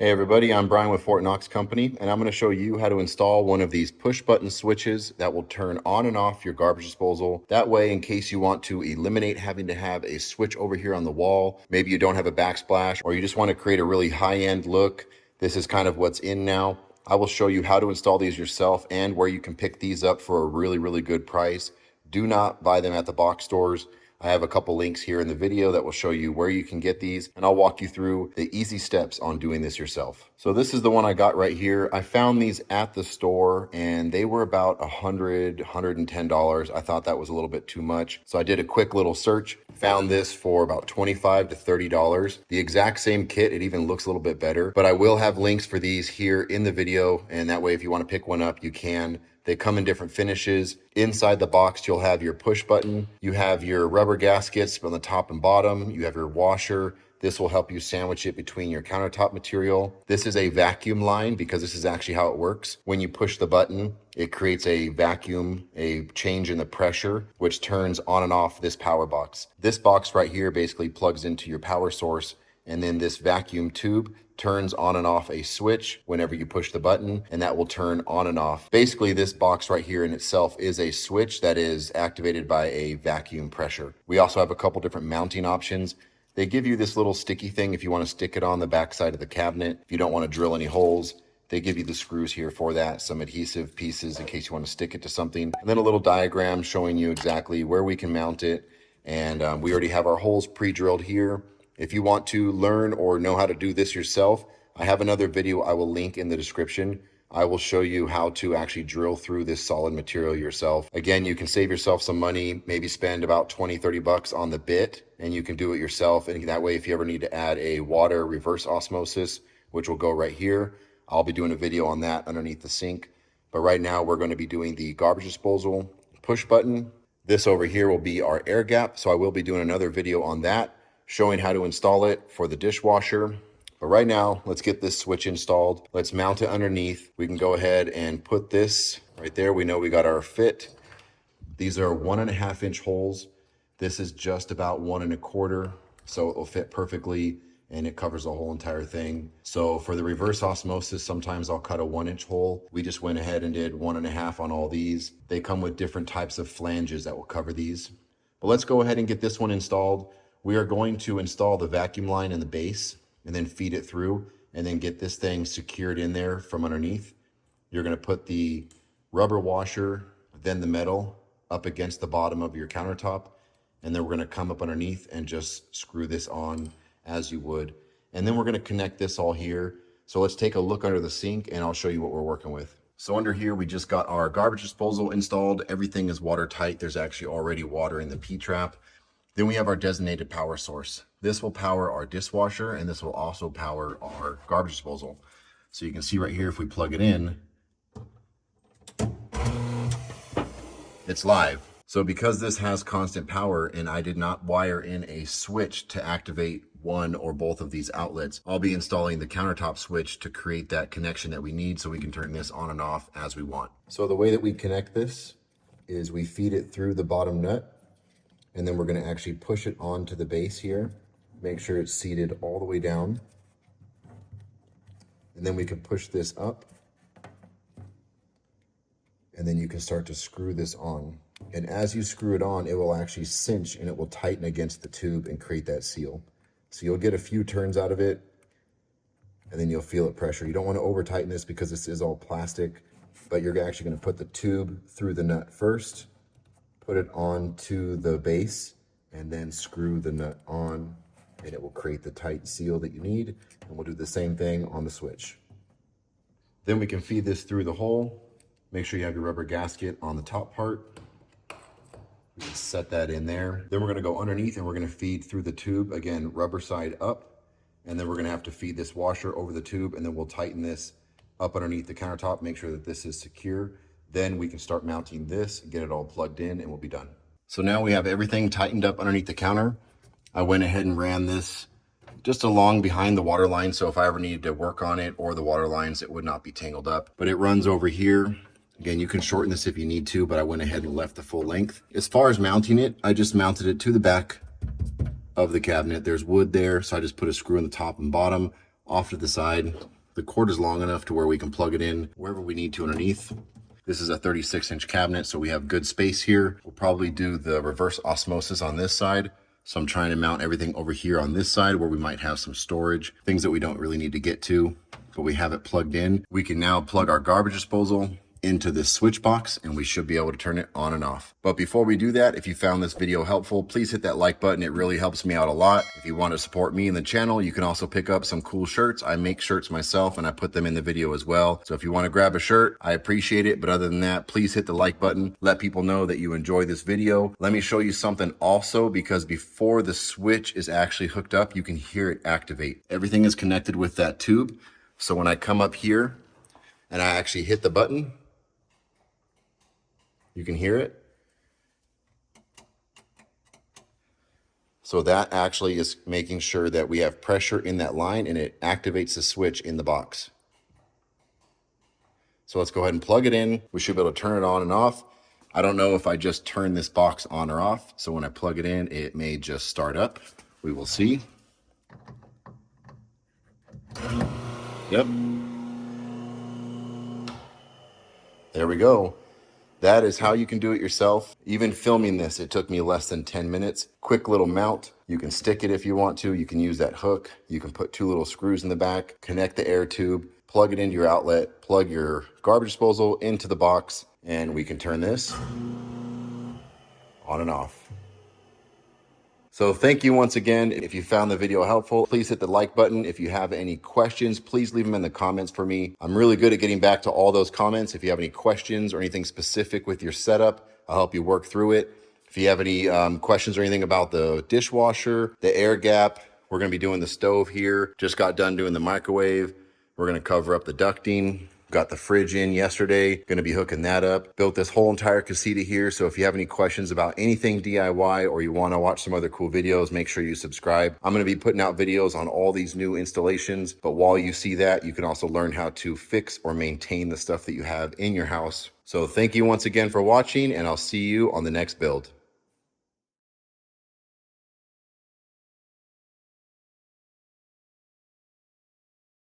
Hey everybody, I'm Brian with Fort Knox Company, and I'm going to show you how to install one of these push button switches that will turn on and off your garbage disposal. That way, in case you want to eliminate having to have a switch over here on the wall, maybe you don't have a backsplash, or you just want to create a really high-end look, this is kind of what's in now. I will show you how to install these yourself and where you can pick these up for a really good price. Do not buy them at the box stores. I have a couple links here in the video that will show you where you can get these, and I'll walk you through the easy steps on doing this yourself. So this is the one I got right here. I found these at the store and they were about $110. I thought that was a little bit too much. So I did a quick little search, found this for about $25 to $30. The exact same kit, it even looks a little bit better, but I will have links for these here in the video, and that way if you want to pick one up, you can. They come in different finishes. Inside the box, you'll have your push button. You have your rubber gaskets on the top and bottom. You have your washer. This will help you sandwich it between your countertop material. This is a vacuum line because this is actually how it works. When you push the button, it creates a vacuum, a change in the pressure, which turns on and off this power box. This box right here basically plugs into your power source, and then this vacuum tube turns on and off a switch whenever you push the button, and that will turn on and off. Basically, this box right here in itself is a switch that is activated by a vacuum pressure. We also have a couple different mounting options. They give you this little sticky thing if you want to stick it on the back side of the cabinet. If you don't want to drill any holes, they give you the screws here for that, some adhesive pieces in case you want to stick it to something, and then a little diagram showing you exactly where we can mount it. And we already have our holes pre-drilled here. If you want to learn or know how to do this yourself, I have another video I will link in the description. I will show you how to actually drill through this solid material yourself. Again, you can save yourself some money, maybe spend about 20-30 bucks on the bit, and you can do it yourself. And that way, if you ever need to add a water reverse osmosis, which will go right here, I'll be doing a video on that underneath the sink. But right now, we're going to be doing the garbage disposal push button. This over here will be our air gap, so I will be doing another video on that, showing how to install it for the dishwasher. But right now, let's get this switch installed. Let's mount it underneath. We can go ahead and put this right there. We know we got our fit. These are 1.5 inch holes. This is just about 1 1/4, so it will fit perfectly and it covers the whole entire thing. So for the reverse osmosis, sometimes I'll cut a 1 inch hole. We just went ahead and did 1.5 on all these. They come with different types of flanges that will cover these. But let's go ahead and get this one installed. We are going to install the vacuum line in the base and then feed it through and then get this thing secured in there from underneath. You're going to put the rubber washer, then the metal up against the bottom of your countertop, and then we're going to come up underneath and just screw this on as you would. And then we're going to connect this all here. So let's take a look under the sink and I'll show you what we're working with. So under here, we just got our garbage disposal installed. Everything is watertight. There's actually already water in the P-trap. Then we have our designated power source. This will power our dishwasher, and this will also power our garbage disposal. So you can see right here, if we plug it in, it's live. So because this has constant power and I did not wire in a switch to activate one or both of these outlets, I'll be installing the countertop switch to create that connection that we need so we can turn this on and off as we want. So the way that we connect this is we feed it through the bottom nut, and then we're going to actually push it onto the base here. Make sure it's seated all the way down. And then we can push this up. And then you can start to screw this on. And as you screw it on, it will actually cinch and it will tighten against the tube and create that seal. So you'll get a few turns out of it, and then you'll feel it pressure. You don't want to over tighten this because this is all plastic, but you're actually going to put the tube through the nut first, put it onto the base, and then screw the nut on, and it will create the tight seal that you need. And we'll do the same thing on the switch. Then we can feed this through the hole. Make sure you have your rubber gasket on the top part. We can set that in there. Then we're going to go underneath and we're going to feed through the tube, again, rubber side up. And then we're going to have to feed this washer over the tube, and then we'll tighten this up underneath the countertop, make sure that this is secure. Then we can start mounting this, get it all plugged in, and we'll be done. So now we have everything tightened up underneath the counter. I went ahead and ran this just along behind the water line, so if I ever needed to work on it or the water lines, it would not be tangled up. But it runs over here. Again, you can shorten this if you need to, but I went ahead and left the full length. As far as mounting it, I just mounted it to the back of the cabinet. There's wood there, so I just put a screw in the top and bottom. off to the side. The cord is long enough to where we can plug it in wherever we need to underneath. This is a 36-inch cabinet, so we have good space here. We'll probably do the reverse osmosis on this side. So I'm trying to mount everything over here on this side where we might have some storage, things that we don't really need to get to, but we have it plugged in. We can now plug our garbage disposal into this switch box and we should be able to turn it on and off. But before we do that, if you found this video helpful, please hit that like button. It really helps me out a lot. If you want to support me and the channel, you can also pick up some cool shirts. I make shirts myself and I put them in the video as well. So if you want to grab a shirt, I appreciate it. But other than that, please hit the like button. Let people know that you enjoy this video. Let me show you something also, because before the switch is actually hooked up, you can hear it activate. Everything is connected with that tube. So when I come up here and I actually hit the button, you can hear it. So that actually is making sure that we have pressure in that line and it activates the switch in the box. So let's go ahead and plug it in. We should be able to turn it on and off. I don't know if I just turn this box on or off. So when I plug it in, it may just start up. We will see. Yep. There we go. That is how you can do it yourself. Even filming this, it took me less than 10 minutes. Quick little mount. You can stick it if you want to. You can use that hook. You can put 2 little screws in the back, connect the air tube, plug it into your outlet, plug your garbage disposal into the box, and we can turn this on and off. So thank you once again. If you found the video helpful, please hit the like button. If you have any questions, please leave them in the comments for me. I'm really good at getting back to all those comments. If you have any questions or anything specific with your setup, I'll help you work through it. If you have any questions or anything about the dishwasher, the air gap, we're gonna be doing the stove here. Just got done doing the microwave. We're gonna cover up the ducting. Got the fridge in yesterday, gonna be hooking that up. Built this whole entire casita here, so if you have any questions about anything DIY or you wanna watch some other cool videos, make sure you subscribe. I'm gonna be putting out videos on all these new installations, but while you see that, you can also learn how to fix or maintain the stuff that you have in your house. So thank you once again for watching, and I'll see you on the next build.